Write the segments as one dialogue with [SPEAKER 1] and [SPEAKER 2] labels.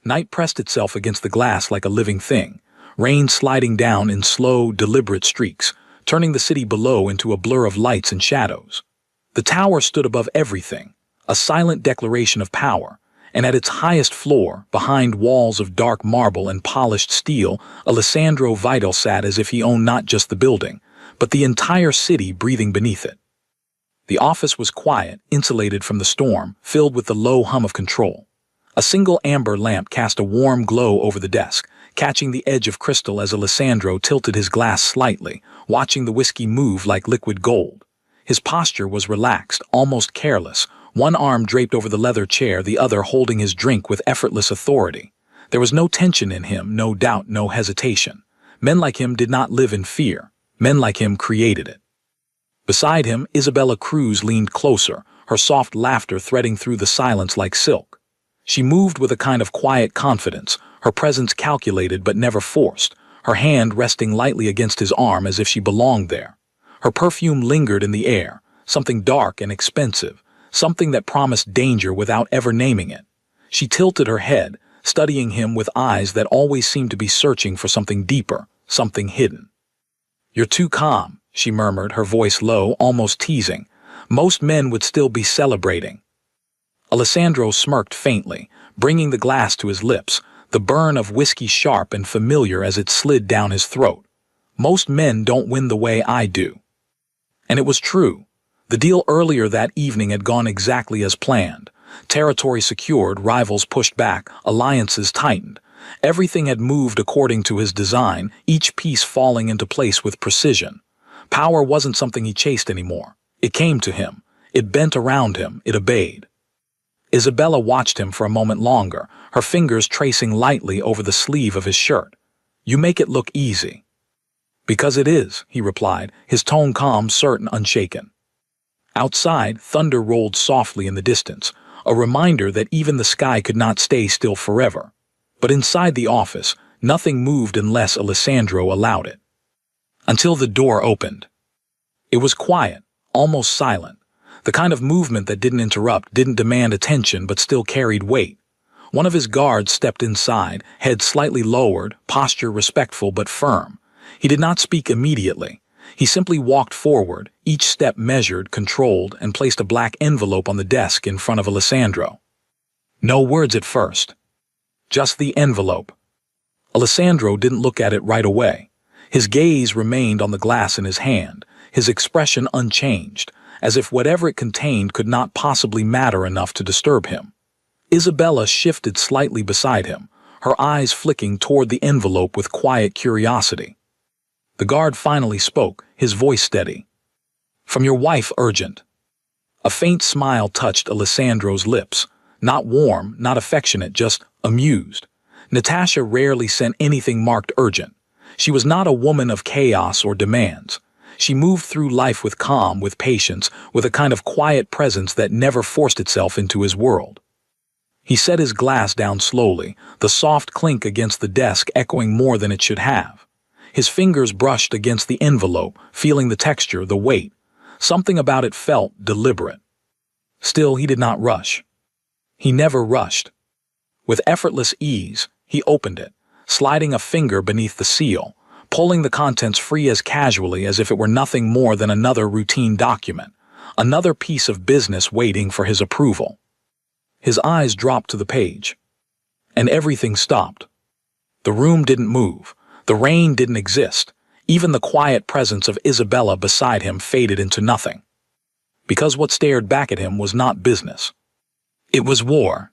[SPEAKER 1] Night pressed itself against the glass like a living thing, rain sliding down in slow, deliberate streaks, turning the city below into a blur of lights and shadows. The tower stood above everything, a silent declaration of power, and at its highest floor, behind walls of dark marble and polished steel, Alessandro Vidal sat as if he owned not just the building, but the entire city breathing beneath it. The office was quiet, insulated from the storm, filled with the low hum of control. A single amber lamp cast a warm glow over the desk, catching the edge of crystal as Alessandro tilted his glass slightly, watching the whiskey move like liquid gold. His posture was relaxed, almost careless, one arm draped over the leather chair, the other holding his drink with effortless authority. There was no tension in him, no doubt, no hesitation. Men like him did not live in fear. Men like him created it. Beside him, Isabella Cruz leaned closer, her soft laughter threading through the silence like silk. She moved with a kind of quiet confidence, her presence calculated but never forced, her hand resting lightly against his arm as if she belonged there. Her perfume lingered in the air, something dark and expensive, something that promised danger without ever naming it. She tilted her head, studying him with eyes that always seemed to be searching for something deeper, something hidden. "You're too calm," she murmured, her voice low, almost teasing. "Most men would still be celebrating." Alessandro smirked faintly, bringing the glass to his lips, the burn of whiskey sharp and familiar as it slid down his throat. "Most men don't win the way I do." And it was true. The deal earlier that evening had gone exactly as planned. Territory secured, rivals pushed back, alliances tightened. Everything had moved according to his design, each piece falling into place with precision. Power wasn't something he chased anymore. It came to him. It bent around him. It obeyed. Isabella watched him for a moment longer, her fingers tracing lightly over the sleeve of his shirt. "You make it look easy." "Because it is," he replied, his tone calm, certain, unshaken. Outside, thunder rolled softly in the distance, a reminder that even the sky could not stay still forever. But inside the office, nothing moved unless Alessandro allowed it. Until the door opened. It was quiet, almost silent, the kind of movement that didn't interrupt, didn't demand attention, but still carried weight. One of his guards stepped inside, head slightly lowered, posture respectful but firm. He did not speak immediately. He simply walked forward, each step measured, controlled, and placed a black envelope on the desk in front of Alessandro. No words at first. Just the envelope. Alessandro didn't look at it right away. His gaze remained on the glass in his hand, his expression unchanged, as if whatever it contained could not possibly matter enough to disturb him. Isabella shifted slightly beside him, her eyes flicking toward the envelope with quiet curiosity. The guard finally spoke, his voice steady. "From your wife, urgent." A faint smile touched Alessandro's lips, not warm, not affectionate, just amused. Natasha rarely sent anything marked urgent. She was not a woman of chaos or demands. She moved through life with calm, with patience, with a kind of quiet presence that never forced itself into his world. He set his glass down slowly, the soft clink against the desk echoing more than it should have. His fingers brushed against the envelope, feeling the texture, the weight. Something about it felt deliberate. Still, he did not rush. He never rushed. With effortless ease, he opened it, sliding a finger beneath the seal, pulling the contents free as casually as if it were nothing more than another routine document, another piece of business waiting for his approval. His eyes dropped to the page, and everything stopped. The room didn't move. The rain didn't exist. Even the quiet presence of Isabella beside him faded into nothing. Because what stared back at him was not business. It was war.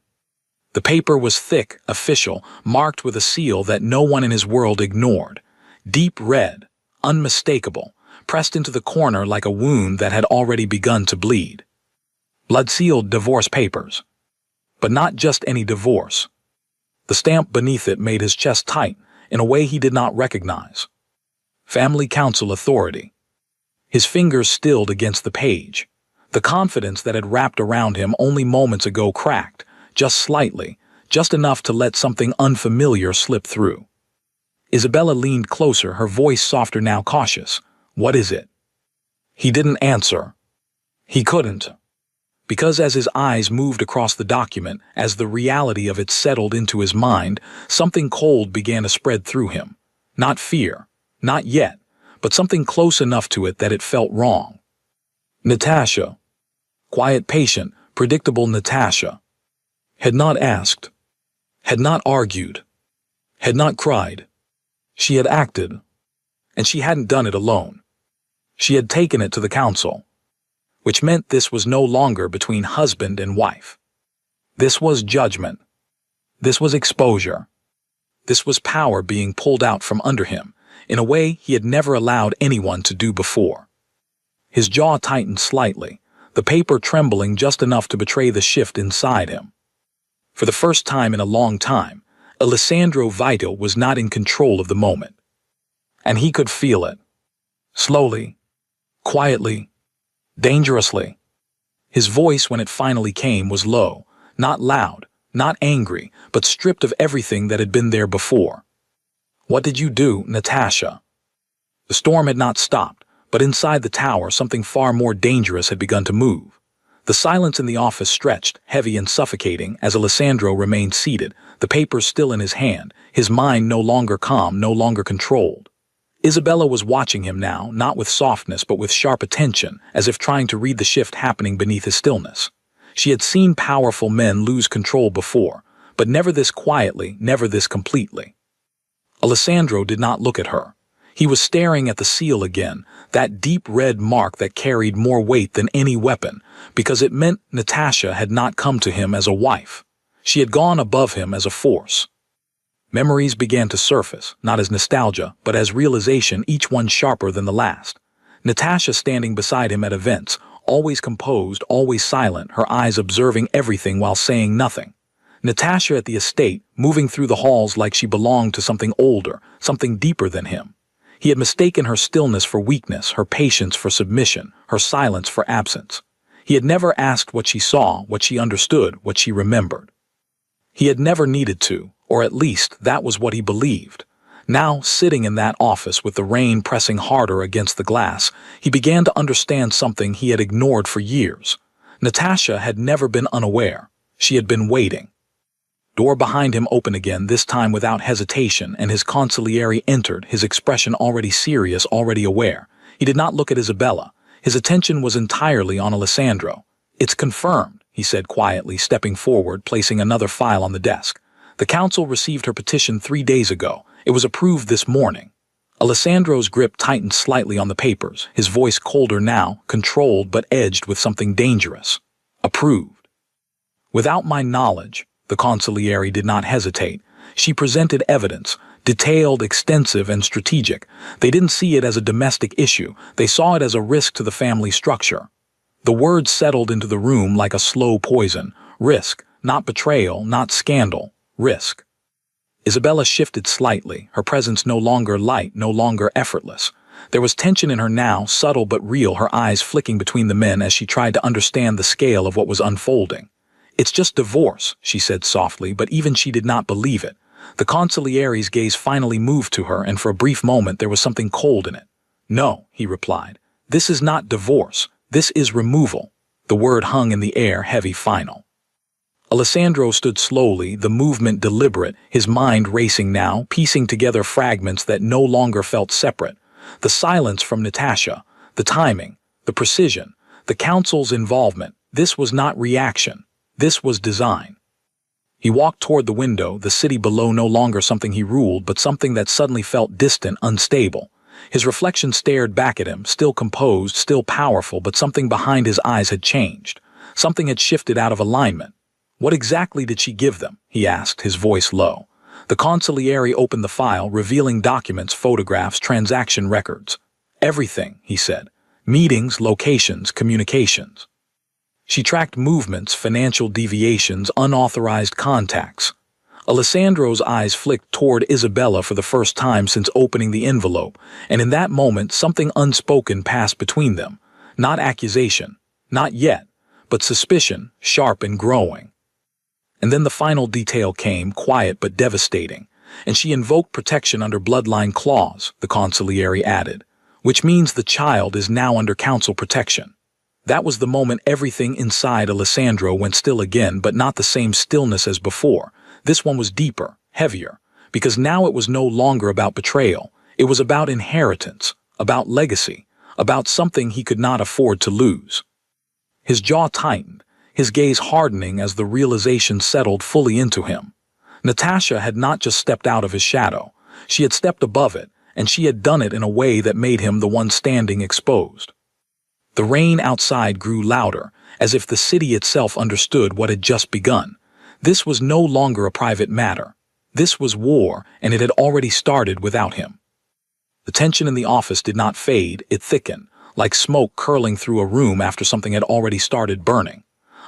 [SPEAKER 1] The paper was thick, official, marked with a seal that no one in his world ignored. Deep red, unmistakable, pressed into the corner like a wound that had already begun to bleed. Blood-sealed divorce papers. But not just any divorce. The stamp beneath it made his chest tight in a way he did not recognize. Family Council authority. His fingers stilled against the page. The confidence that had wrapped around him only moments ago cracked, just slightly, just enough to let something unfamiliar slip through. Isabella leaned closer, her voice softer now, cautious. "What is it?" He didn't answer. He couldn't. Because as his eyes moved across the document, as the reality of it settled into his mind, something cold began to spread through him. Not fear, not yet, but something close enough to it that it felt wrong. Natasha, quiet, patient, predictable Natasha, had not asked, had not argued, had not cried. She had acted, and she hadn't done it alone. She had taken it to the council, which meant this was no longer between husband and wife. This was judgment. This was exposure. This was power being pulled out from under him in a way he had never allowed anyone to do before. His jaw tightened slightly, the paper trembling just enough to betray the shift inside him. For the first time in a long time, Alessandro Vital was not in control of the moment. And he could feel it. Slowly, quietly, dangerously. His voice, when it finally came, was low, not loud, not angry, but stripped of everything that had been there before. What did you do, Natasha? The storm had not stopped, but inside the tower something far more dangerous had begun to move. The silence in the office stretched, heavy and suffocating, as Alessandro remained seated, the papers still in his hand, his mind no longer calm, no longer controlled. Isabella was watching him now, not with softness but with sharp attention, as if trying to read the shift happening beneath his stillness. She had seen powerful men lose control before, but never this quietly, never this completely. Alessandro did not look at her. He was staring at the seal again, that deep red mark that carried more weight than any weapon, because it meant Natasha had not come to him as a wife. She had gone above him as a force. Memories began to surface, not as nostalgia, but as realization, each one sharper than the last. Natasha standing beside him at events, always composed, always silent, her eyes observing everything while saying nothing. Natasha at the estate, moving through the halls like she belonged to something older, something deeper than him. He had mistaken her stillness for weakness, her patience for submission, her silence for absence. He had never asked what she saw, what she understood, what she remembered. He had never needed to, or at least that was what he believed. Now, sitting in that office with the rain pressing harder against the glass, he began to understand something he had ignored for years. Natasha had never been unaware. She had been waiting. Door behind him opened again, this time without hesitation, and his consigliere entered, his expression already serious, already aware. He did not look at Isabella. His attention was entirely on Alessandro. "It's confirmed," he said quietly, stepping forward, placing another file on the desk. "The council received her petition 3 days ago. It was approved this morning." Alessandro's grip tightened slightly on the papers, his voice colder now, controlled but edged with something dangerous. "Approved." "Without my knowledge," the consigliere did not hesitate. She presented evidence, detailed, extensive, and strategic. They didn't see it as a domestic issue. They saw it as a risk to the family structure. The words settled into the room like a slow poison. Risk, not betrayal, not scandal. Risk. Isabella shifted slightly, her presence no longer light, no longer effortless. There was tension in her now, subtle but real, her eyes flicking between the men as she tried to understand the scale of what was unfolding. "It's just divorce," she said softly, but even she did not believe it. The consigliere's gaze finally moved to her, and for a brief moment there was something cold in it. "No," he replied. "This is not divorce. This is removal." The word hung in the air, heavy, final. Alessandro stood slowly, the movement deliberate, his mind racing now, piecing together fragments that no longer felt separate. The silence from Natasha, the timing, the precision, the council's involvement. This was not reaction. This was design. He walked toward the window, the city below no longer something he ruled, but something that suddenly felt distant, unstable. His reflection stared back at him, still composed, still powerful, but something behind his eyes had changed. Something had shifted out of alignment. "What exactly did she give them?" he asked, his voice low. The consigliere opened the file, revealing documents, photographs, transaction records. "Everything," he said. "Meetings, locations, communications." She tracked movements, financial deviations, unauthorized contacts. Alessandro's eyes flicked toward Isabella for the first time since opening the envelope, and in that moment something unspoken passed between them. Not accusation, not yet, but suspicion, sharp and growing. And then the final detail came, quiet but devastating, and she invoked protection under bloodline clause, the consigliere added, which means the child is now under council protection. That was the moment everything inside Alessandro went still again, but not the same stillness as before. This one was deeper, heavier, because now it was no longer about betrayal. It was about inheritance, about legacy, about something he could not afford to lose. His jaw tightened, his gaze hardening as the realization settled fully into him. Natasha had not just stepped out of his shadow. She had stepped above it, and she had done it in a way that made him the one standing exposed. The rain outside grew louder, as if the city itself understood what had just begun. This was no longer a private matter. This was war, and it had already started without him. The tension in the office did not fade, it thickened, like smoke curling through a room after something had already started burning.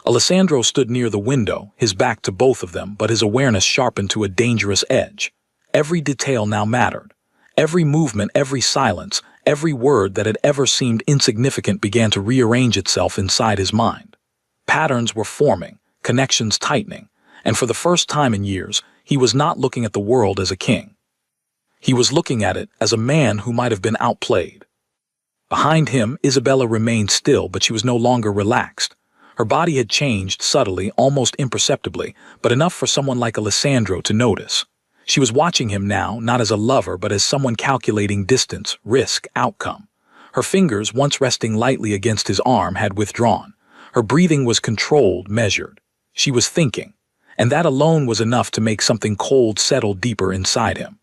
[SPEAKER 1] Alessandro stood near the window, his back to both of them, but his awareness sharpened to a dangerous edge. Every detail now mattered. Every movement, every silence, every word that had ever seemed insignificant began to rearrange itself inside his mind. Patterns were forming, connections tightening, and for the first time in years, he was not looking at the world as a king. He was looking at it as a man who might have been outplayed. Behind him, Isabella remained still, but she was no longer relaxed. Her body had changed subtly, almost imperceptibly, but enough for someone like Alessandro to notice. She was watching him now, not as a lover, but as someone calculating distance, risk, outcome. Her fingers, once resting lightly against his arm, had withdrawn. Her breathing was controlled, measured. She was thinking, and that alone was enough to make something cold settle deeper inside him.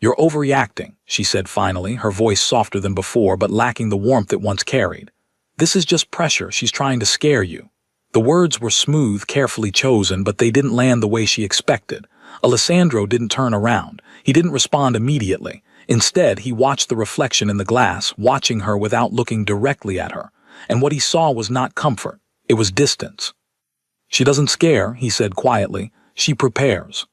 [SPEAKER 1] "You're overreacting," she said finally, her voice softer than before but lacking the warmth it once carried. "This is just pressure. She's trying to scare you." The words were smooth, carefully chosen, but they didn't land the way she expected. Alessandro didn't turn around. He didn't respond immediately. Instead, he watched the reflection in the glass, watching her without looking directly at her. And what he saw was not comfort. It was distance. "She doesn't scare," he said quietly. "She prepares."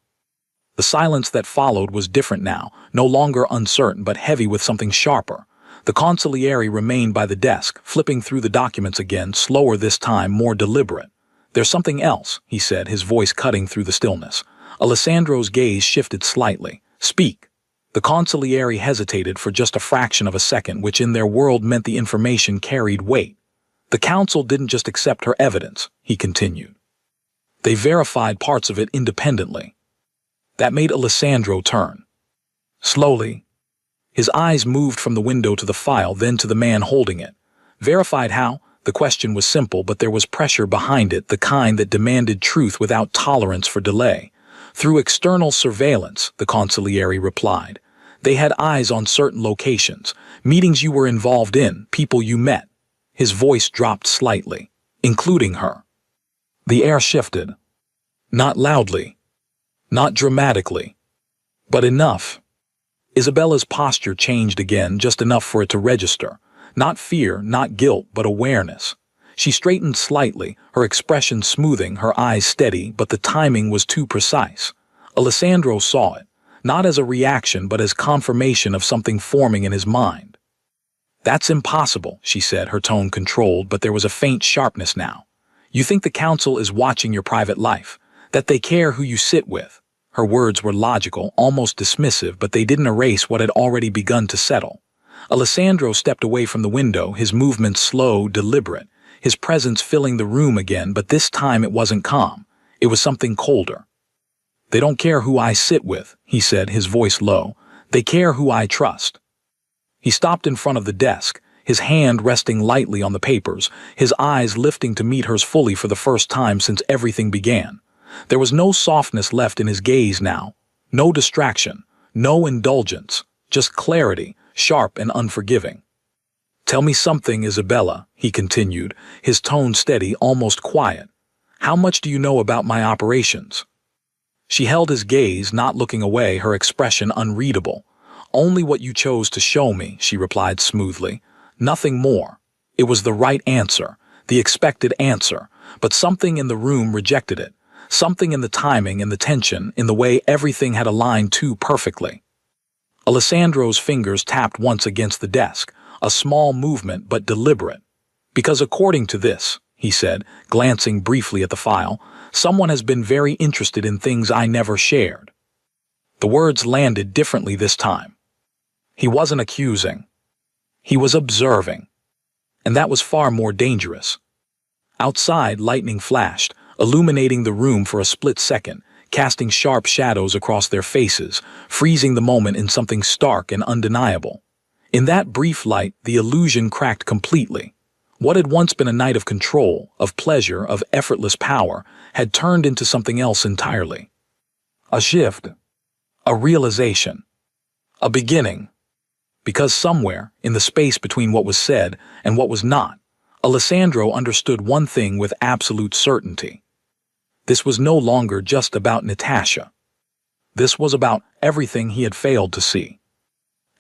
[SPEAKER 1] The silence that followed was different now, no longer uncertain but heavy with something sharper. The consigliere remained by the desk, flipping through the documents again, slower this time, more deliberate. "There's something else," he said, his voice cutting through the stillness. Alessandro's gaze shifted slightly. "Speak." The consigliere hesitated for just a fraction of a second, which in their world meant the information carried weight. "The council didn't just accept her evidence," he continued. "They verified parts of it independently." That made Alessandro turn. Slowly, his eyes moved from the window to the file, then to the man holding it. Verified how? The question was simple, but there was pressure behind it, the kind that demanded truth without tolerance for delay. "Through external surveillance," the consigliere replied. "They had eyes on certain locations, meetings you were involved in, people you met." His voice dropped slightly. "Including her." The air shifted. Not loudly. Not dramatically. But enough. Isabella's posture changed again, just enough for it to register. Not fear, not guilt, but awareness. She straightened slightly, her expression smoothing, her eyes steady, but the timing was too precise. Alessandro saw it, not as a reaction but as confirmation of something forming in his mind. "That's impossible," she said, her tone controlled, but there was a faint sharpness now. "You think the council is watching your private life, that they care who you sit with." Her words were logical, almost dismissive, but they didn't erase what had already begun to settle. Alessandro stepped away from the window, his movements slow, deliberate, his presence filling the room again, but this time it wasn't calm. It was something colder. "They don't care who I sit with," he said, his voice low. "They care who I trust." He stopped in front of the desk, his hand resting lightly on the papers, his eyes lifting to meet hers fully for the first time since everything began. There was no softness left in his gaze now, no distraction, no indulgence, just clarity, sharp and unforgiving. "Tell me something, Isabella," he continued, his tone steady, almost quiet. "How much do you know about my operations?" She held his gaze, not looking away, her expression unreadable. "Only what you chose to show me," she replied smoothly. "Nothing more." It was the right answer, the expected answer, but something in the room rejected it. Something in the timing, in the tension, in the way everything had aligned too perfectly. Alessandro's fingers tapped once against the desk, a small movement but deliberate. "Because according to this," he said, glancing briefly at the file, "someone has been very interested in things I never shared." The words landed differently this time. He wasn't accusing. He was observing. and that was far more dangerous. Outside, lightning flashed, illuminating the room for a split second, casting sharp shadows across their faces, freezing the moment in something stark and undeniable. In that brief light, the illusion cracked completely. What had once been a night of control, of pleasure, of effortless power, had turned into something else entirely. A shift. A realization. A beginning. Because somewhere, in the space between what was said and what was not, Alessandro understood one thing with absolute certainty. This was no longer just about Natasha. This was about everything he had failed to see.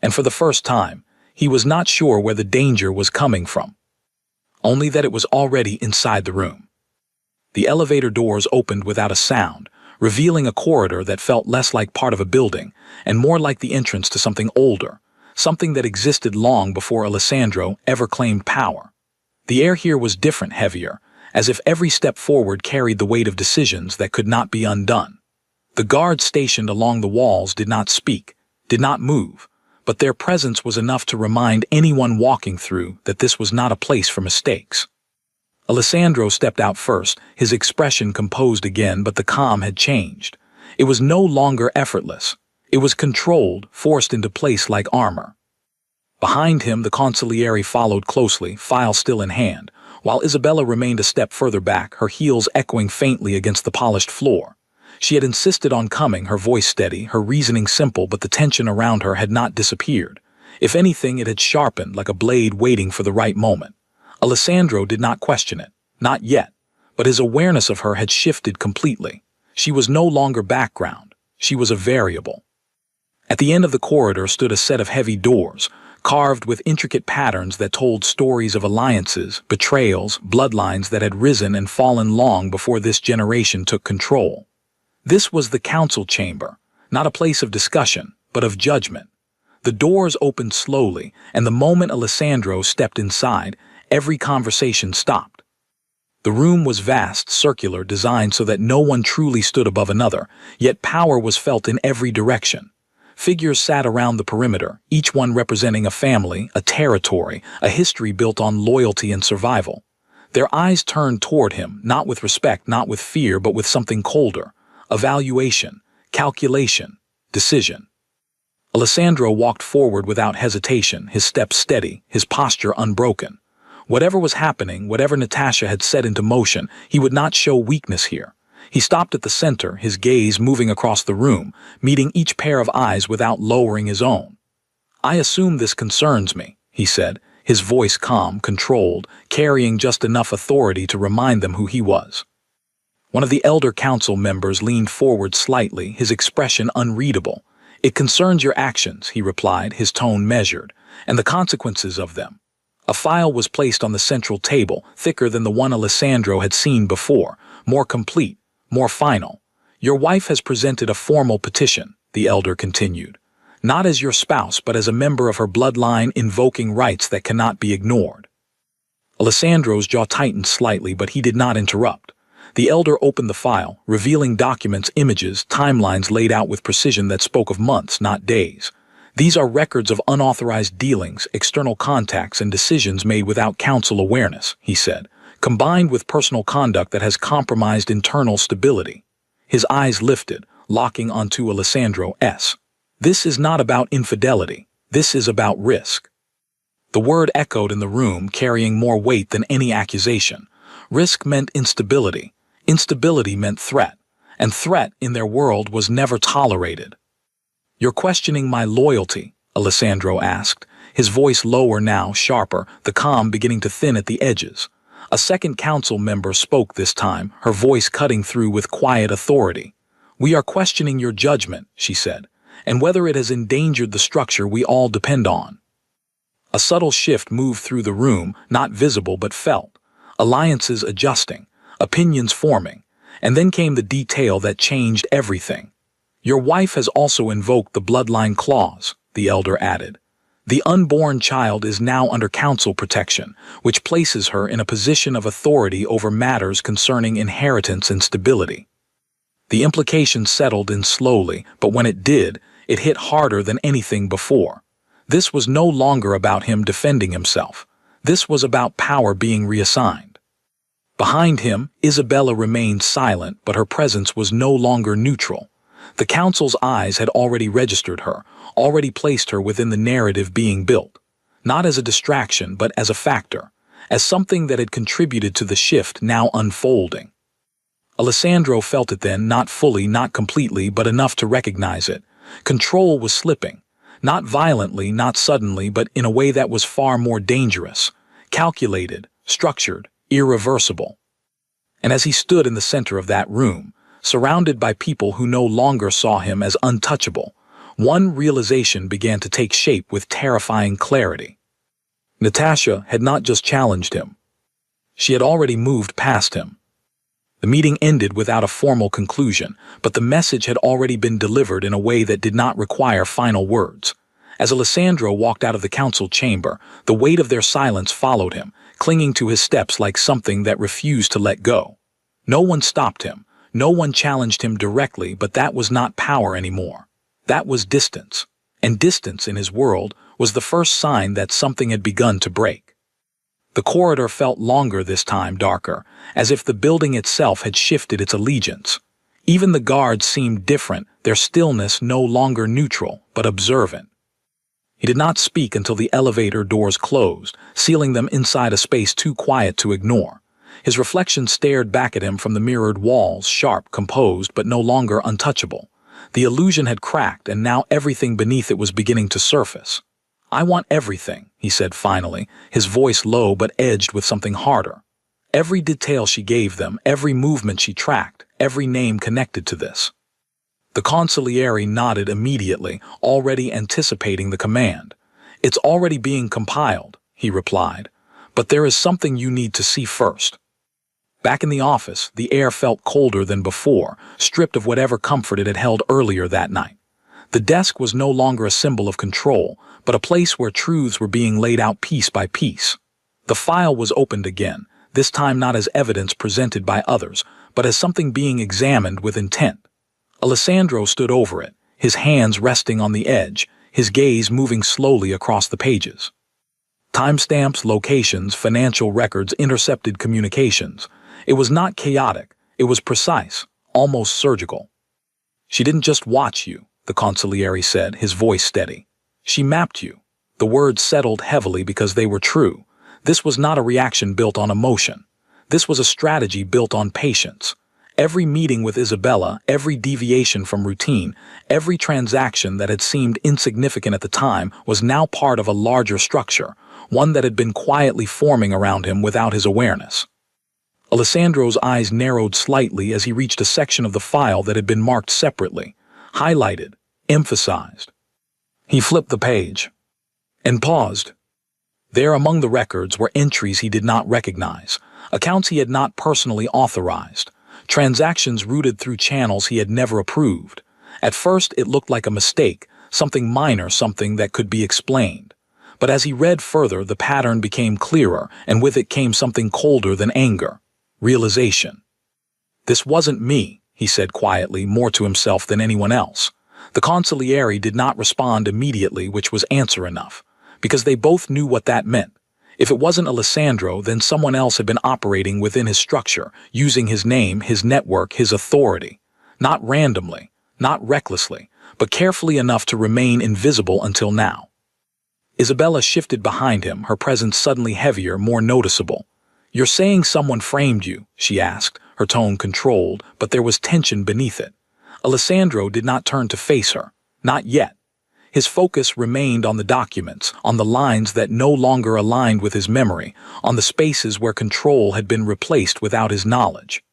[SPEAKER 1] And for the first time, he was not sure where the danger was coming from. Only that it was already inside the room. The elevator doors opened without a sound, revealing a corridor that felt less like part of a building and more like the entrance to something older, something that existed long before Alessandro ever claimed power. The air here was different, heavier, as if every step forward carried the weight of decisions that could not be undone. The guards stationed along the walls did not speak, did not move, but their presence was enough to remind anyone walking through that this was not a place for mistakes. Alessandro stepped out first, his expression composed again, but the calm had changed. It was no longer effortless. It was controlled, forced into place like armor. Behind him, the consigliere followed closely, file still in hand, while Isabella remained a step further back, her heels echoing faintly against the polished floor. She had insisted on coming, her voice steady, her reasoning simple, but the tension around her had not disappeared. If anything, it had sharpened like a blade waiting for the right moment. Alessandro did not question it, not yet, but his awareness of her had shifted completely. She was no longer background, she was a variable. At the end of the corridor stood a set of heavy doors, carved with intricate patterns that told stories of alliances, betrayals, bloodlines that had risen and fallen long before this generation took control. This was the council chamber, not a place of discussion, but of judgment. The doors opened slowly, and the moment Alessandro stepped inside, every conversation stopped. The room was vast, circular, designed so that no one truly stood above another, yet power was felt in every direction. Figures sat around the perimeter, each one representing a family, a territory, a history built on loyalty and survival. Their eyes turned toward him, not with respect, not with fear, but with something colder. Evaluation, calculation, decision. Alessandro walked forward without hesitation, his steps steady, his posture unbroken. Whatever was happening, whatever Natasha had set into motion, he would not show weakness here. He stopped at the center, his gaze moving across the room, meeting each pair of eyes without lowering his own. "I assume this concerns me," he said, his voice calm, controlled, carrying just enough authority to remind them who he was. One of the elder council members leaned forward slightly, his expression unreadable. "It concerns your actions," he replied, his tone measured, "and the consequences of them." A file was placed on the central table, thicker than the one Alessandro had seen before, more complete, more final. "Your wife has presented a formal petition," the elder continued. "Not as your spouse, but as a member of her bloodline, invoking rights that cannot be ignored." Alessandro's jaw tightened slightly, but he did not interrupt. The elder opened the file, revealing documents, images, timelines laid out with precision that spoke of months, not days. "These are records of unauthorized dealings, external contacts, and decisions made without council awareness," he said, "combined with personal conduct that has compromised internal stability." His eyes lifted, locking onto Alessandro's. "This is not about infidelity. This is about risk." The word echoed in the room, carrying more weight than any accusation. Risk meant instability. Instability meant threat, and threat in their world was never tolerated. "You're questioning my loyalty?" Alessandro asked, his voice lower now, sharper, the calm beginning to thin at the edges. A second council member spoke this time, her voice cutting through with quiet authority. "We are questioning your judgment," she said, "and whether it has endangered the structure we all depend on." A subtle shift moved through the room, not visible but felt. Alliances adjusting, opinions forming, and then came the detail that changed everything. "Your wife has also invoked the bloodline clause," the elder added. "The unborn child is now under council protection, which places her in a position of authority over matters concerning inheritance and stability." The implication settled in slowly, but when it did, it hit harder than anything before. This was no longer about him defending himself. This was about power being reassigned. Behind him, Isabella remained silent, but her presence was no longer neutral. The council's eyes had already registered her, already placed her within the narrative being built, not as a distraction but as a factor, as something that had contributed to the shift now unfolding. Alessandro felt it then, not fully, not completely, but enough to recognize it. Control was slipping, not violently, not suddenly, but in a way that was far more dangerous, calculated, structured, irreversible. And as he stood in the center of that room, surrounded by people who no longer saw him as untouchable, one realization began to take shape with terrifying clarity. Natasha had not just challenged him. She had already moved past him. The meeting ended without a formal conclusion, but the message had already been delivered in a way that did not require final words. As Alessandro walked out of the council chamber, the weight of their silence followed him, clinging to his steps like something that refused to let go. No one stopped him, no one challenged him directly, but that was not power anymore. That was distance. And distance in his world was the first sign that something had begun to break. The corridor felt longer this time, darker, as if the building itself had shifted its allegiance. Even the guards seemed different, their stillness no longer neutral, but observant. He did not speak until the elevator doors closed, sealing them inside a space too quiet to ignore. His reflection stared back at him from the mirrored walls, sharp, composed, but no longer untouchable. The illusion had cracked, and now everything beneath it was beginning to surface. "I want everything," he said finally, his voice low but edged with something harder. Every detail she gave them, every movement she tracked, every name connected to this. The consigliere nodded immediately, already anticipating the command. "It's already being compiled," he replied, "but there is something you need to see first." Back in the office, the air felt colder than before, stripped of whatever comfort it had held earlier that night. The desk was no longer a symbol of control, but a place where truths were being laid out piece by piece. The file was opened again, this time not as evidence presented by others, but as something being examined with intent. Alessandro stood over it, his hands resting on the edge, his gaze moving slowly across the pages. Timestamps, locations, financial records, intercepted communications. It was not chaotic, it was precise, almost surgical. "She didn't just watch you," the consigliere said, his voice steady. "She mapped you." The words settled heavily because they were true. This was not a reaction built on emotion. This was a strategy built on patience. Every meeting with Isabella, every deviation from routine, every transaction that had seemed insignificant at the time was now part of a larger structure, one that had been quietly forming around him without his awareness. Alessandro's eyes narrowed slightly as he reached a section of the file that had been marked separately, highlighted, emphasized. He flipped the page and paused. There among the records were entries he did not recognize, accounts he had not personally authorized, transactions routed through channels he had never approved. At first it looked like a mistake, something minor, something that could be explained. But as he read further, the pattern became clearer, and with it came something colder than anger. Realization. "This wasn't me," he said quietly, more to himself than anyone else. The consigliere did not respond immediately, which was answer enough, because they both knew what that meant. If it wasn't Alessandro, then someone else had been operating within his structure, using his name, his network, his authority. Not randomly, not recklessly, but carefully enough to remain invisible until now. Isabella shifted behind him, her presence suddenly heavier, more noticeable. "You're saying someone framed you?" she asked, her tone controlled, but there was tension beneath it. Alessandro did not turn to face her. Not yet. His focus remained on the documents, on the lines that no longer aligned with his memory, on the spaces where control had been replaced without his knowledge.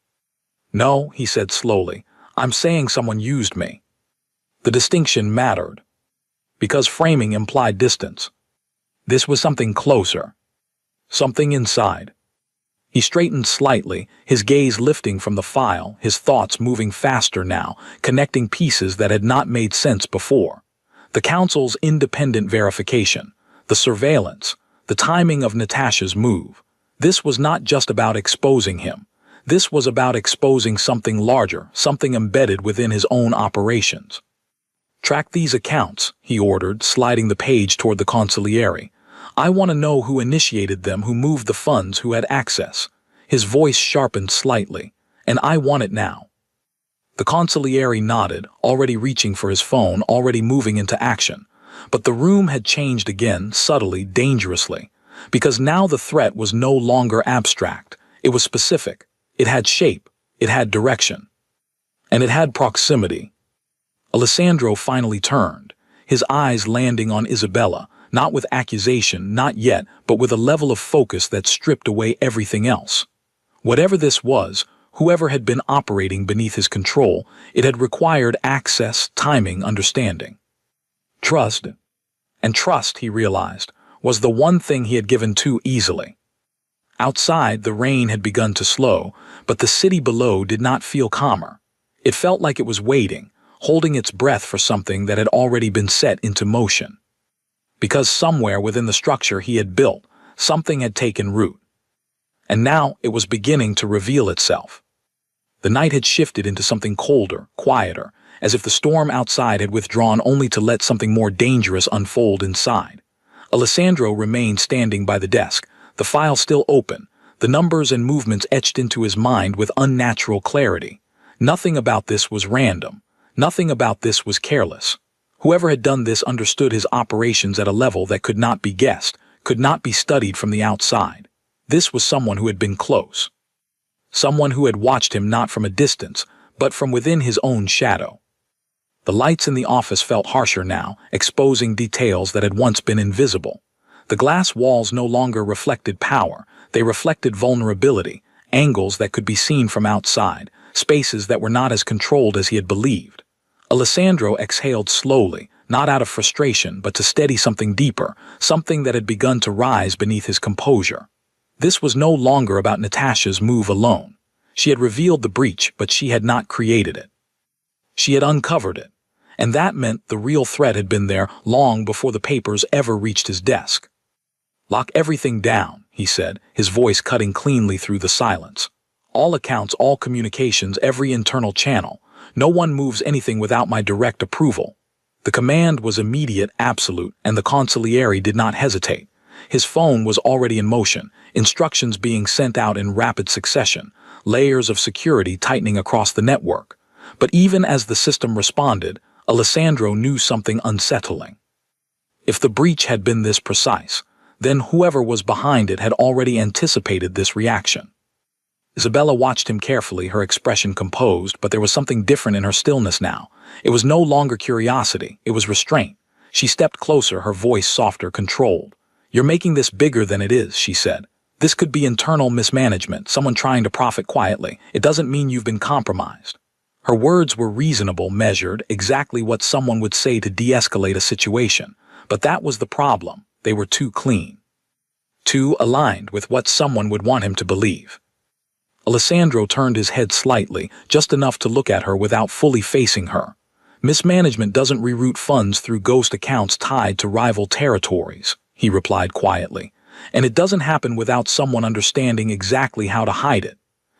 [SPEAKER 1] "No," he said slowly, "I'm saying someone used me." The distinction mattered, because framing implied distance. This was something closer, something inside. He straightened slightly, his gaze lifting from the file, his thoughts moving faster now, connecting pieces that had not made sense before. The council's independent verification, the surveillance, the timing of Natasha's move. This was not just about exposing him. This was about exposing something larger, something embedded within his own operations. "Track these accounts," he ordered, sliding the page toward the consigliere. I want to know who initiated them, who moved the funds, who had access. His voice sharpened slightly. And I want it now. The consigliere nodded, already reaching for his phone, already moving into action. But the room had changed again, subtly, dangerously. Because now the threat was no longer abstract. It was specific. It had shape. It had direction. And it had proximity. Alessandro finally turned, his eyes landing on Isabella, not with accusation, not yet, but with a level of focus that stripped away everything else. Whatever this was, whoever had been operating beneath his control, it had required access, timing, understanding. Trust. And trust, he realized, was the one thing he had given too easily. Outside, the rain had begun to slow, but the city below did not feel calmer. It felt like it was waiting, holding its breath for something that had already been set into motion. Because somewhere within the structure he had built, something had taken root. And now it was beginning to reveal itself. The night had shifted into something colder, quieter, as if the storm outside had withdrawn only to let something more dangerous unfold inside. Alessandro remained standing by the desk, the file still open, the numbers and movements etched into his mind with unnatural clarity. Nothing about this was random. Nothing about this was careless. Whoever had done this understood his operations at a level that could not be guessed, could not be studied from the outside. This was someone who had been close. Someone who had watched him not from a distance, but from within his own shadow. The lights in the office felt harsher now, exposing details that had once been invisible. The glass walls no longer reflected power, they reflected vulnerability, angles that could be seen from outside, spaces that were not as controlled as he had believed. Alessandro exhaled slowly, not out of frustration, but to steady something deeper, something that had begun to rise beneath his composure. This was no longer about Natasha's move alone. She had revealed the breach, but she had not created it. She had uncovered it, and that meant the real threat had been there long before the papers ever reached his desk. "Lock everything down," he said, his voice cutting cleanly through the silence. "All accounts, all communications, every internal channel. No one moves anything without my direct approval." The command was immediate, absolute, and the consigliere did not hesitate. His phone was already in motion, instructions being sent out in rapid succession, layers of security tightening across the network. But even as the system responded, Alessandro knew something unsettling. If the breach had been this precise, then whoever was behind it had already anticipated this reaction. Isabella watched him carefully, her expression composed, but there was something different in her stillness now. It was no longer curiosity, it was restraint. She stepped closer, her voice softer, controlled. "You're making this bigger than it is," she said. "This could be internal mismanagement, someone trying to profit quietly. It doesn't mean you've been compromised." Her words were reasonable, measured, exactly what someone would say to de-escalate a situation. But that was the problem. They were too clean. Too aligned with what someone would want him to believe. Alessandro turned his head slightly, just enough to look at her without fully facing her. "Mismanagement doesn't reroute funds through ghost accounts tied to rival territories," he replied quietly. "And it doesn't happen without someone understanding exactly how to hide it."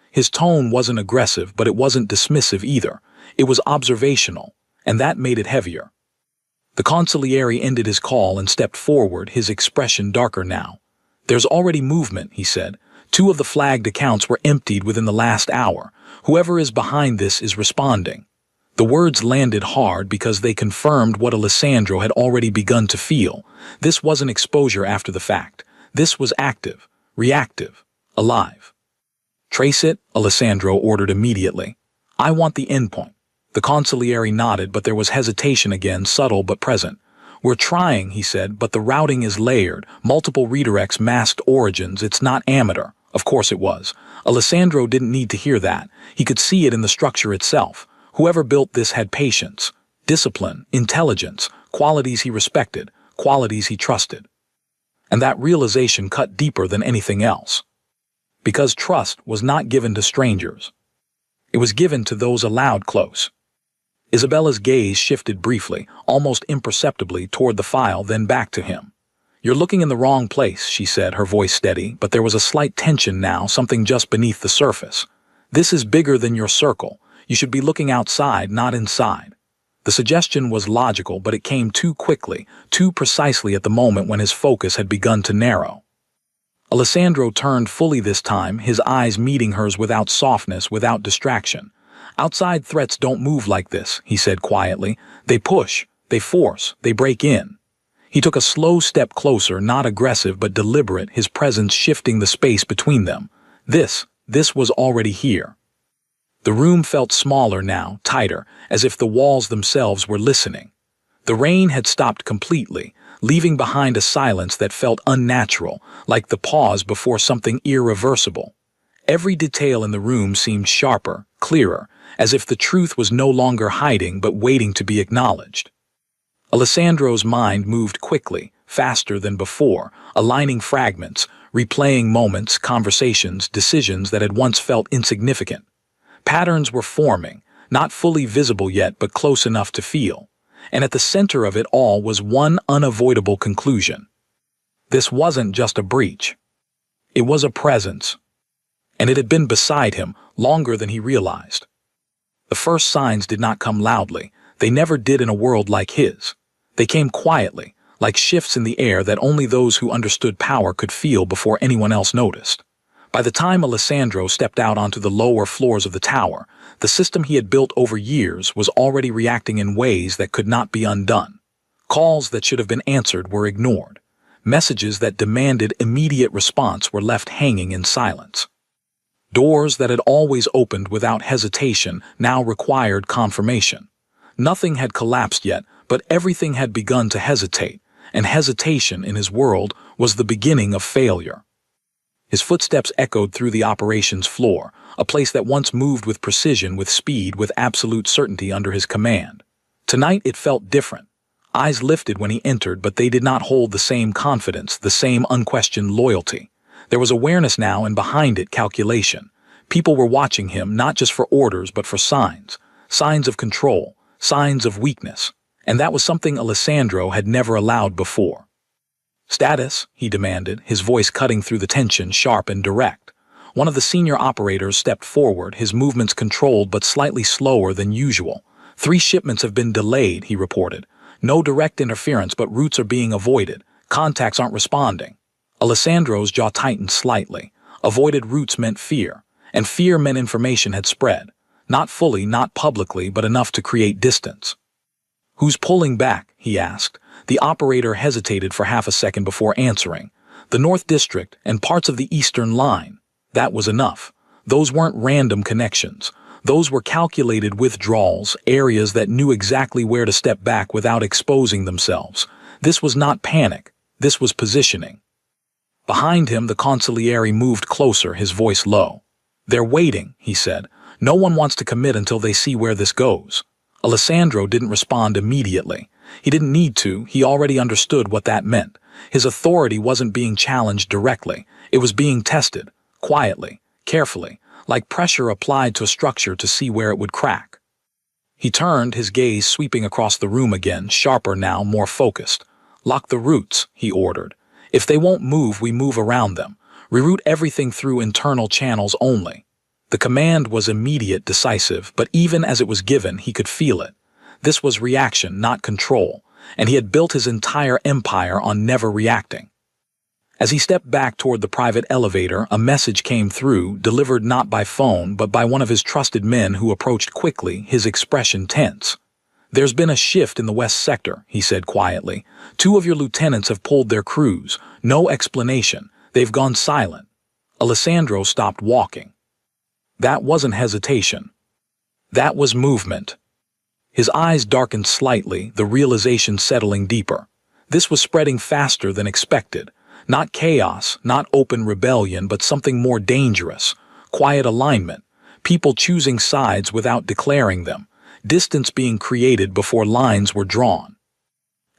[SPEAKER 1] His tone wasn't aggressive, but it wasn't dismissive either. It was observational, and that made it heavier. The consigliere ended his call and stepped forward, his expression darker now. "There's already movement," he said. "2 of the flagged accounts were emptied within the last hour. Whoever is behind this is responding." The words landed hard because they confirmed what Alessandro had already begun to feel. This wasn't exposure after the fact. This was active, reactive, alive. "Trace it," Alessandro ordered immediately. "I want the endpoint." The consigliere nodded, but there was hesitation again, subtle but present. "We're trying," he said, "but the routing is layered, multiple redirects, masked origins. It's not amateur." Of course it was. Alessandro didn't need to hear that. He could see it in the structure itself. Whoever built this had patience, discipline, intelligence, qualities he respected, qualities he trusted. And that realization cut deeper than anything else. Because trust was not given to strangers. It was given to those allowed close. Isabella's gaze shifted briefly, almost imperceptibly, toward the file, then back to him. "You're looking in the wrong place," she said, her voice steady, but there was a slight tension now, something just beneath the surface. "This is bigger than your circle. You should be looking outside, not inside." The suggestion was logical, but it came too quickly, too precisely at the moment when his focus had begun to narrow. Alessandro turned fully this time, his eyes meeting hers without softness, without distraction. "Outside threats don't move like this," he said quietly. "They push, they force, they break in." He took a slow step closer, not aggressive but deliberate, his presence shifting the space between them. This was already here. The room felt smaller now, tighter, as if the walls themselves were listening. The rain had stopped completely, leaving behind a silence that felt unnatural, like the pause before something irreversible. Every detail in the room seemed sharper, clearer, as if the truth was no longer hiding but waiting to be acknowledged. Alessandro's mind moved quickly, faster than before, aligning fragments, replaying moments, conversations, decisions that had once felt insignificant. Patterns were forming, not fully visible yet but close enough to feel. And at the center of it all was one unavoidable conclusion. This wasn't just a breach. It was a presence. And it had been beside him longer than he realized. The first signs did not come loudly. They never did in a world like his. They came quietly, like shifts in the air that only those who understood power could feel before anyone else noticed. By the time Alessandro stepped out onto the lower floors of the tower, the system he had built over years was already reacting in ways that could not be undone. Calls that should have been answered were ignored. Messages that demanded immediate response were left hanging in silence. Doors that had always opened without hesitation now required confirmation. Nothing had collapsed yet, but everything had begun to hesitate, and hesitation in his world was the beginning of failure. His footsteps echoed through the operations floor, a place that once moved with precision, with speed, with absolute certainty under his command. Tonight it felt different. Eyes lifted when he entered, but they did not hold the same confidence, the same unquestioned loyalty. There was awareness now, and behind it, calculation. People were watching him, not just for orders, but for signs. Signs of control, signs of weakness. And that was something Alessandro had never allowed before. "Status," he demanded, his voice cutting through the tension, sharp and direct. One of the senior operators stepped forward, his movements controlled but slightly slower than usual. "3 shipments have been delayed," he reported. "No direct interference, but routes are being avoided. Contacts aren't responding." Alessandro's jaw tightened slightly. Avoided routes meant fear, and fear meant information had spread. Not fully, not publicly, but enough to create distance. "Who's pulling back?" he asked. The operator hesitated for half a second before answering. "The North District and parts of the Eastern Line." That was enough. Those weren't random connections. Those were calculated withdrawals, areas that knew exactly where to step back without exposing themselves. This was not panic. This was positioning. Behind him, the consigliere moved closer, his voice low. "They're waiting," he said. "No one wants to commit until they see where this goes." Alessandro didn't respond immediately. He didn't need to. He already understood what that meant. His authority wasn't being challenged directly. It was being tested, quietly, carefully, like pressure applied to a structure to see where it would crack. He turned, his gaze sweeping across the room again, sharper now, more focused. "Lock the routes," he ordered. "If they won't move, we move around them. Reroute everything through internal channels only." The command was immediate, decisive, but even as it was given, he could feel it. This was reaction, not control, and he had built his entire empire on never reacting. As he stepped back toward the private elevator, a message came through, delivered not by phone, but by one of his trusted men who approached quickly, his expression tense. "There's been a shift in the West Sector," he said quietly. "2 of your lieutenants have pulled their crews. No explanation. They've gone silent." Alessandro stopped walking. That wasn't hesitation. That was movement. His eyes darkened slightly, the realization settling deeper. This was spreading faster than expected. Not chaos, not open rebellion, but something more dangerous. Quiet alignment. People choosing sides without declaring them. Distance being created before lines were drawn.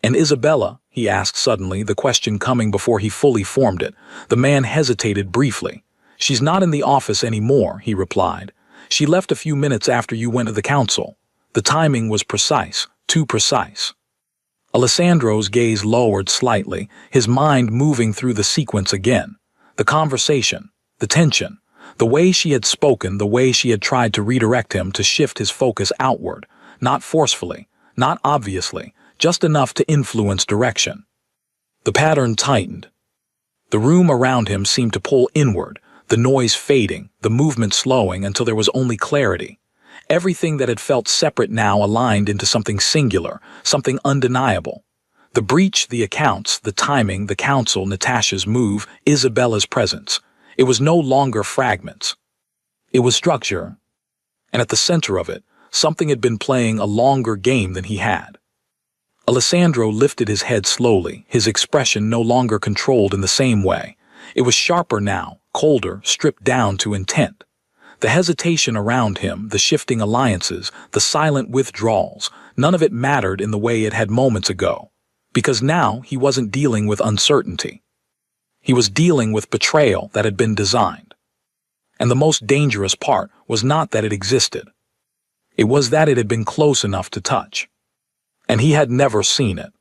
[SPEAKER 1] "And Isabella?" he asked suddenly, the question coming before he fully formed it. The man hesitated briefly. "She's not in the office anymore," he replied. "She left a few minutes after you went to the council." The timing was precise, too precise. Alessandro's gaze lowered slightly, his mind moving through the sequence again. The conversation, the tension, the way she had spoken, the way she had tried to redirect him, to shift his focus outward, not forcefully, Not obviously, just enough to influence direction. The pattern tightened. The room around him seemed to pull inward, the noise fading, the movement slowing until there was only clarity. Everything that had felt separate now aligned into something singular, something undeniable. The breach, the accounts, the timing, the counsel, Natasha's move, Isabella's presence. It was no longer fragments. It was structure. And at the center of it, something had been playing a longer game than he had. Alessandro lifted his head slowly, his expression no longer controlled in the same way. It was sharper now, colder, stripped down to intent. The hesitation around him, the shifting alliances, the silent withdrawals, none of it mattered in the way it had moments ago. Because now he wasn't dealing with uncertainty. He was dealing with betrayal that had been designed. And the most dangerous part was not that it existed. It was that it had been close enough to touch. And he had never seen it.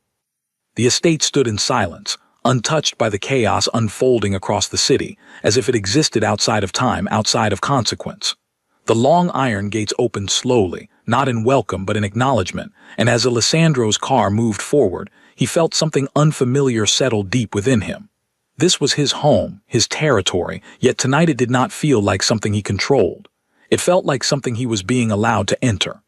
[SPEAKER 1] The estate stood in silence, untouched by the chaos unfolding across the city, as if it existed outside of time, outside of consequence. The long iron gates opened slowly, not in welcome but in acknowledgement, and as Alessandro's car moved forward, he felt something unfamiliar settle deep within him. This was his home, his territory, yet tonight it did not feel like something he controlled. It felt like something he was being allowed to enter.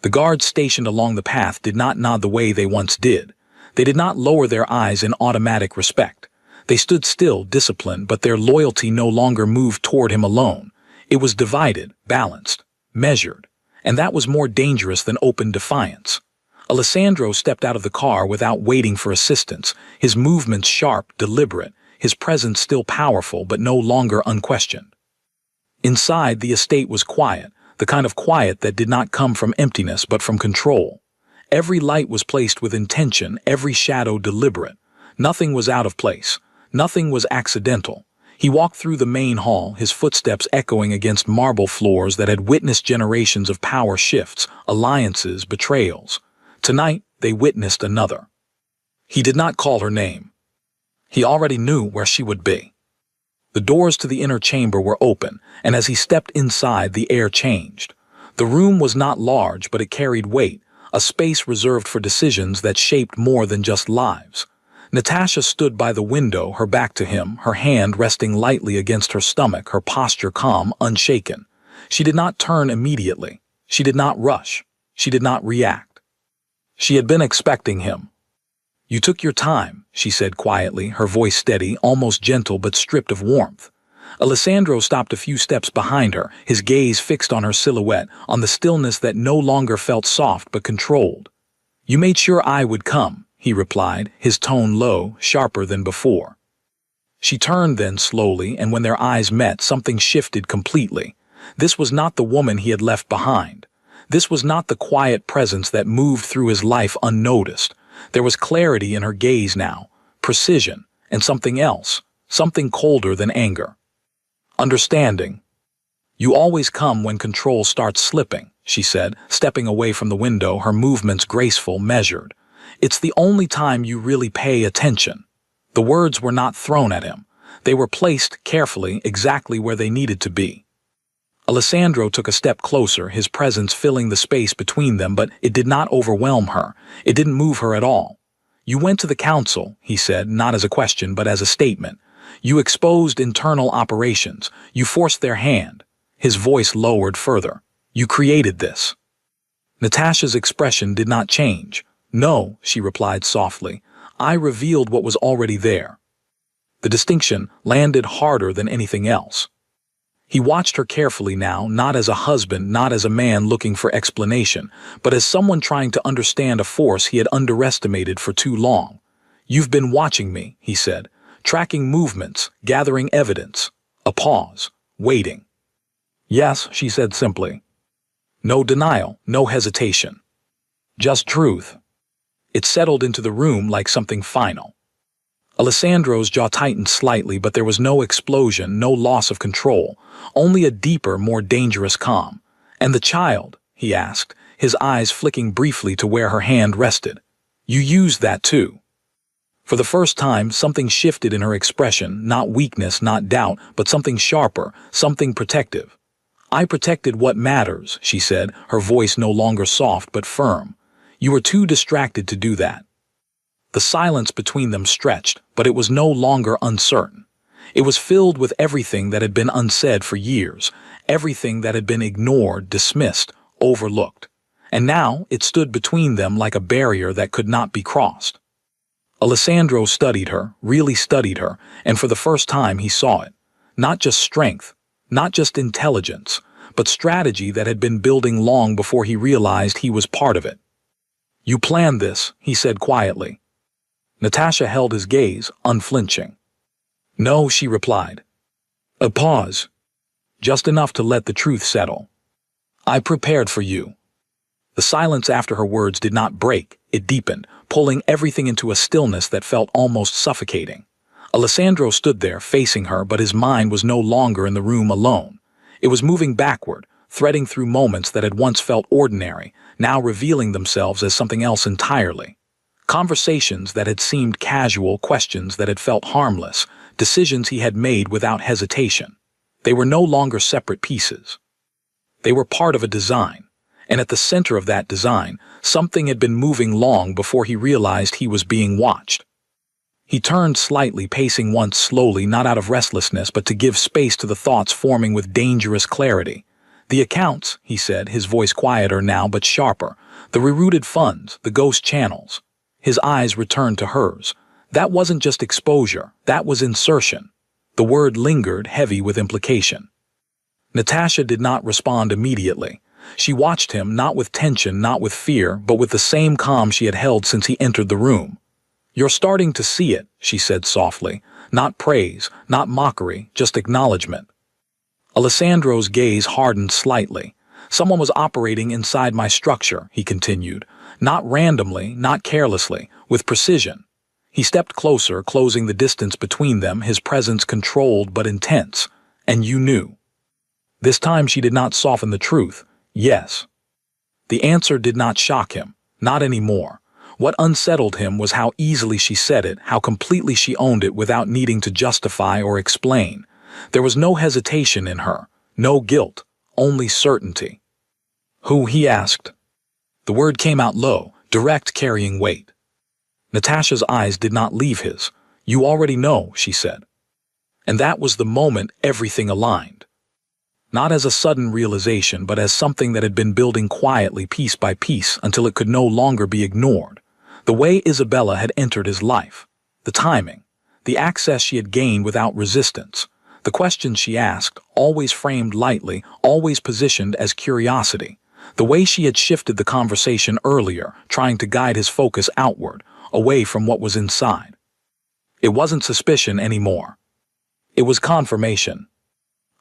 [SPEAKER 1] The guards stationed along the path did not nod the way they once did. They did not lower their eyes in automatic respect. They stood still, disciplined, but their loyalty no longer moved toward him alone. It was divided, balanced, measured, and that was more dangerous than open defiance. Alessandro stepped out of the car without waiting for assistance, his movements sharp, deliberate, his presence still powerful but no longer unquestioned. Inside, the estate was quiet, the kind of quiet that did not come from emptiness but from control. Every light was placed with intention, every shadow deliberate. Nothing was out of place. Nothing was accidental. He walked through the main hall, his footsteps echoing against marble floors that had witnessed generations of power shifts, alliances, betrayals. Tonight, they witnessed another. He did not call her name. He already knew where she would be. The doors to the inner chamber were open, and as he stepped inside, the air changed. The room was not large, but it carried weight, a space reserved for decisions that shaped more than just lives. Natasha stood by the window, her back to him, her hand resting lightly against her stomach, her posture calm, unshaken. She did not turn immediately. She did not rush. She did not react. She had been expecting him. "You took your time," she said quietly, her voice steady, almost gentle but stripped of warmth. Alessandro stopped a few steps behind her, his gaze fixed on her silhouette, on the stillness that no longer felt soft but controlled. "You made sure I would come," he replied, his tone low, sharper than before. She turned then slowly, and when their eyes met, something shifted completely. This was not the woman he had left behind. This was not the quiet presence that moved through his life unnoticed. There was clarity in her gaze now, precision, and something else, something colder than anger. Understanding. "You always come when control starts slipping," she said, stepping away from the window, her movements graceful, measured. "It's the only time you really pay attention." The words were not thrown at him. They were placed carefully, exactly where they needed to be. Alessandro took a step closer, his presence filling the space between them, but it did not overwhelm her. It didn't move her at all. "You went to the council," he said, not as a question but as a statement. "You exposed internal operations. You forced their hand." His voice lowered further. "You created this." Natasha's expression did not change. "No," she replied softly. "I revealed what was already there." The distinction landed harder than anything else. He watched her carefully now, not as a husband, not as a man looking for explanation, but as someone trying to understand a force he had underestimated for too long. "You've been watching me," he said, "tracking movements, gathering evidence." A pause, waiting. "Yes," she said simply. No denial, no hesitation. Just truth. It settled into the room like something final. Alessandro's jaw tightened slightly, but there was no explosion, no loss of control, only a deeper, more dangerous calm. "And the child?" he asked, his eyes flicking briefly to where her hand rested. "You used that too." For the first time, something shifted in her expression, not weakness, not doubt, but something sharper, something protective. "I protected what matters," she said, her voice no longer soft but firm. You were too distracted to do that. The silence between them stretched, but it was no longer uncertain. It was filled with everything that had been unsaid for years, everything that had been ignored, dismissed, overlooked. And now it stood between them like a barrier that could not be crossed. Alessandro studied her, really studied her, and for the first time he saw it. Not just strength, not just intelligence, but strategy that had been building long before he realized he was part of it. "You planned this," he said quietly. Natasha held his gaze, unflinching. "No," she replied. A pause. Just enough to let the truth settle. "I prepared for you." The silence after her words did not break, it deepened, pulling everything into a stillness that felt almost suffocating. Alessandro stood there, facing her, but his mind was no longer in the room alone. It was moving backward, threading through moments that had once felt ordinary, now revealing themselves as something else entirely. Conversations that had seemed casual, questions that had felt harmless, decisions he had made without hesitation. They were no longer separate pieces. They were part of a design, and at the center of that design, something had been moving long before he realized he was being watched. He turned slightly, pacing once slowly, not out of restlessness, but to give space to the thoughts forming with dangerous clarity. "The accounts," he said, his voice quieter now but sharper. "The rerouted funds, the ghost channels." His eyes returned to hers. That wasn't just exposure, that was insertion. The word lingered, heavy with implication. Natasha did not respond immediately. She watched him, not with tension, not with fear, but with the same calm she had held since he entered the room. "You're starting to see it," she said softly. Not praise, not mockery, just acknowledgement. Alessandro's gaze hardened slightly. "Someone was operating inside my structure," he continued. "Not randomly, not carelessly, with precision." He stepped closer, closing the distance between them, his presence controlled but intense. "And you knew." This time she did not soften the truth. "Yes." The answer did not shock him, not anymore. What unsettled him was how easily she said it, how completely she owned it without needing to justify or explain. There was no hesitation in her, no guilt, only certainty. "Who?" he asked. The word came out low, direct, carrying weight. Natasha's eyes did not leave his. "You already know," she said. And that was the moment everything aligned. Not as a sudden realization, but as something that had been building quietly, piece by piece, until it could no longer be ignored. The way Isabella had entered his life, the timing, the access she had gained without resistance, the questions she asked, always framed lightly, always positioned as curiosity, the way she had shifted the conversation earlier, trying to guide his focus outward, away from what was inside. It wasn't suspicion anymore. It was confirmation.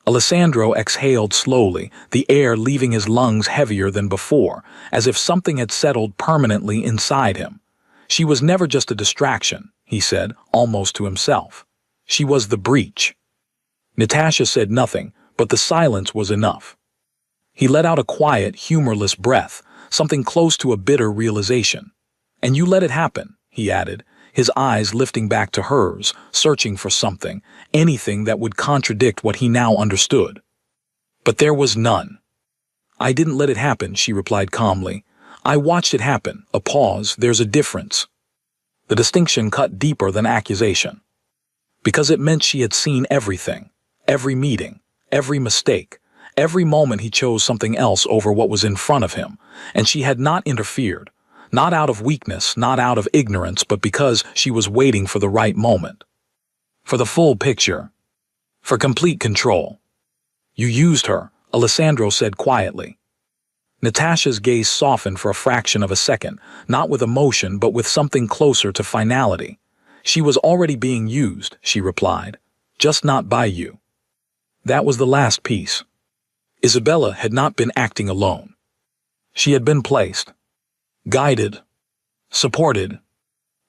[SPEAKER 1] Alessandro exhaled slowly, the air leaving his lungs heavier than before, as if something had settled permanently inside him. She was never just a distraction, he said, almost to himself. She was the breach. Natasha said nothing, but the silence was enough. He let out a quiet, humorless breath, something close to a bitter realization. "And you let it happen," he added, his eyes lifting back to hers, searching for something, anything that would contradict what he now understood. But there was none. "I didn't let it happen," she replied calmly. "I watched it happen." A pause. "There's a difference." The distinction cut deeper than accusation. Because it meant she had seen everything, every meeting, every mistake, every moment he chose something else over what was in front of him, and she had not interfered. Not out of weakness, not out of ignorance, but because she was waiting for the right moment. For the full picture. For complete control. "You used her," Alessandro said quietly. Natasha's gaze softened for a fraction of a second, not with emotion but with something closer to finality. "She was already being used," she replied, "just not by you." That was the last piece. Isabella had not been acting alone. She had been placed, guided, supported,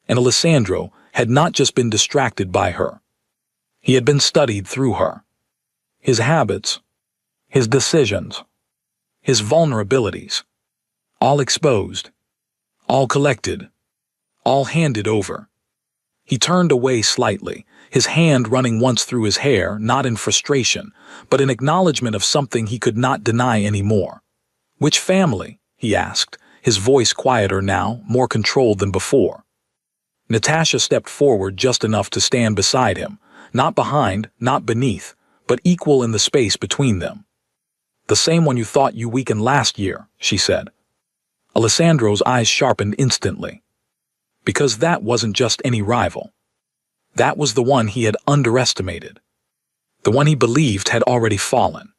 [SPEAKER 1] and Alessandro had not just been distracted by her. He had been studied through her. His habits, his decisions, his vulnerabilities, all exposed, all collected, all handed over. He turned away slightly, his hand running once through his hair, not in frustration, but in acknowledgement of something he could not deny anymore. "Which family?" he asked, his voice quieter now, more controlled than before. Natasha stepped forward just enough to stand beside him, not behind, not beneath, but equal in the space between them. "The same one you thought you weakened last year," she said. Alessandro's eyes sharpened instantly. Because that wasn't just any rival. That was the one he had underestimated. The one he believed had already fallen.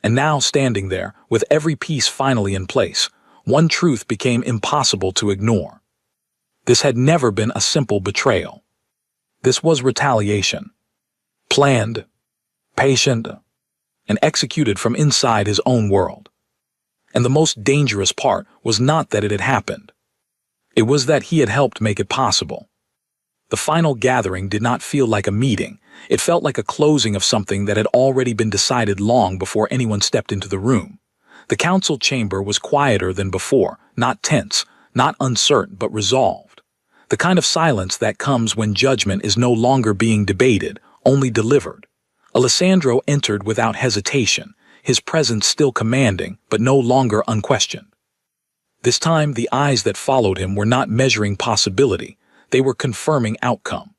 [SPEAKER 1] And now, standing there, with every piece finally in place, one truth became impossible to ignore. This had never been a simple betrayal. This was retaliation. Planned, patient, and executed from inside his own world. And the most dangerous part was not that it had happened. It was that he had helped make it possible. The final gathering did not feel like a meeting. It felt like a closing of something that had already been decided long before anyone stepped into the room. The council chamber was quieter than before, not tense, not uncertain, but resolved. The kind of silence that comes when judgment is no longer being debated, only delivered. Alessandro entered without hesitation, his presence still commanding, but no longer unquestioned. This time, the eyes that followed him were not measuring possibility, they were confirming outcome.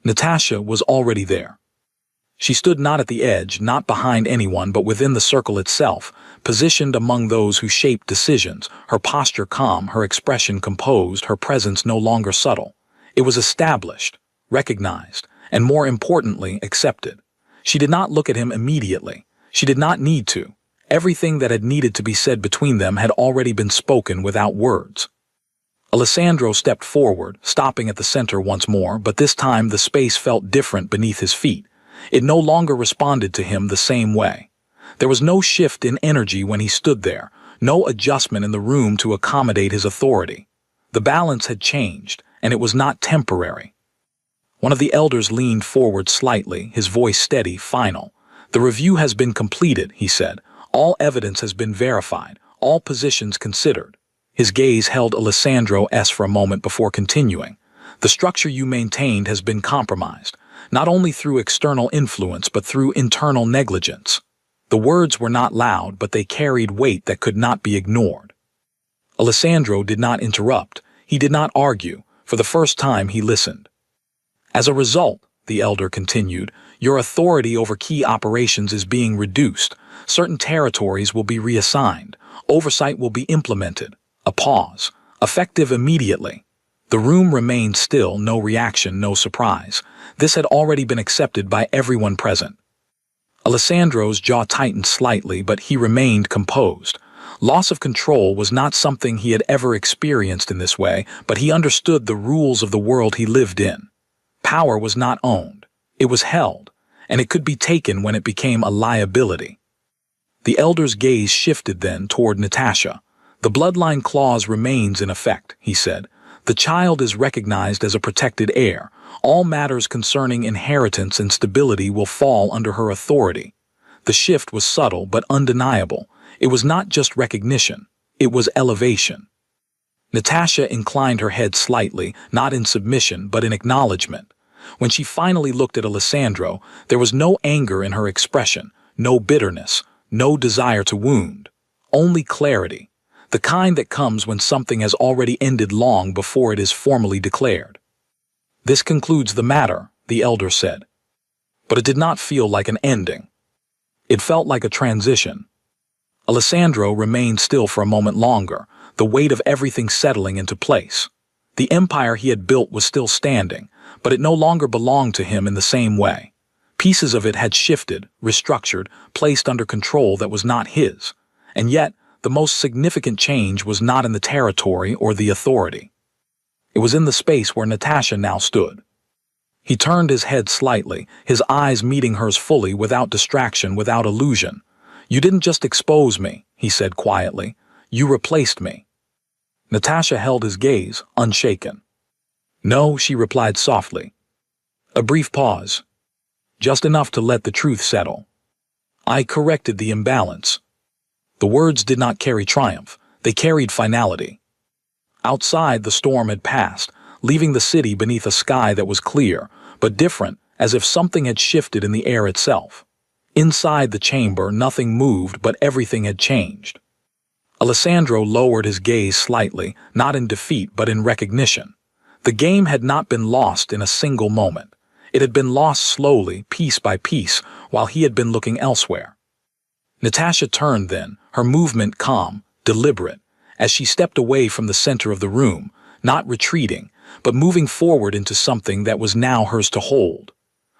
[SPEAKER 1] Natasha was already there. She stood not at the edge, not behind anyone, but within the circle itself, positioned among those who shaped decisions, her posture calm, her expression composed, her presence no longer subtle. It was established, recognized, and more importantly, accepted. She did not look at him immediately. She did not need to. Everything that had needed to be said between them had already been spoken without words. Alessandro stepped forward, stopping at the center once more, but this time the space felt different beneath his feet. It no longer responded to him the same way. There was no shift in energy when he stood there, no adjustment in the room to accommodate his authority. The balance had changed, and it was not temporary. One of the elders leaned forward slightly, his voice steady, final. "The review has been completed," he said. "All evidence has been verified, all positions considered." His gaze held Alessandro's for a moment before continuing. "The structure you maintained has been compromised, not only through external influence but through internal negligence." The words were not loud, but they carried weight that could not be ignored. Alessandro did not interrupt. He did not argue. For the first time, he listened. "As a result," the elder continued, "your authority over key operations is being reduced. Certain territories will be reassigned. Oversight will be implemented." A pause. "Effective immediately." The room remained still, no reaction, no surprise. This had already been accepted by everyone present. Alessandro's jaw tightened slightly, but he remained composed. Loss of control was not something he had ever experienced in this way, but he understood the rules of the world he lived in. Power was not owned. It was held, and it could be taken when it became a liability. The elder's gaze shifted then toward Natasha. "The bloodline clause remains in effect," he said. "The child is recognized as a protected heir. All matters concerning inheritance and stability will fall under her authority." The shift was subtle but undeniable. It was not just recognition. It was elevation. Natasha inclined her head slightly, not in submission but in acknowledgement. When she finally looked at Alessandro, there was no anger in her expression, no bitterness, no desire to wound. Only clarity. The kind that comes when something has already ended long before it is formally declared. "This concludes the matter," the elder said. But it did not feel like an ending. It felt like a transition. Alessandro remained still for a moment longer, the weight of everything settling into place. The empire he had built was still standing, but it no longer belonged to him in the same way. Pieces of it had shifted, restructured, placed under control that was not his. And yet, the most significant change was not in the territory or the authority. It was in the space where Natasha now stood. He turned his head slightly, his eyes meeting hers fully, without distraction, without illusion. "You didn't just expose me," he said quietly. "You replaced me." Natasha held his gaze, unshaken. "No," she replied softly. A brief pause. Just enough to let the truth settle. "I corrected the imbalance." The words did not carry triumph, they carried finality. Outside, the storm had passed, leaving the city beneath a sky that was clear, but different, as if something had shifted in the air itself. Inside the chamber, nothing moved, but everything had changed. Alessandro lowered his gaze slightly, not in defeat but in recognition. The game had not been lost in a single moment. It had been lost slowly, piece by piece, while he had been looking elsewhere. Natasha turned then, her movement calm, deliberate, as she stepped away from the center of the room, not retreating, but moving forward into something that was now hers to hold.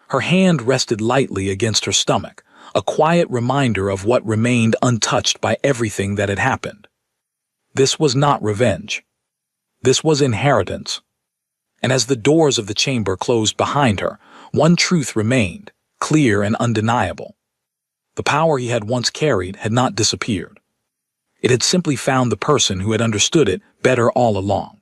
[SPEAKER 1] Her hand rested lightly against her stomach, a quiet reminder of what remained untouched by everything that had happened. This was not revenge. This was inheritance. And as the doors of the chamber closed behind her, one truth remained, clear and undeniable. The power he had once carried had not disappeared. It had simply found the person who had understood it better all along.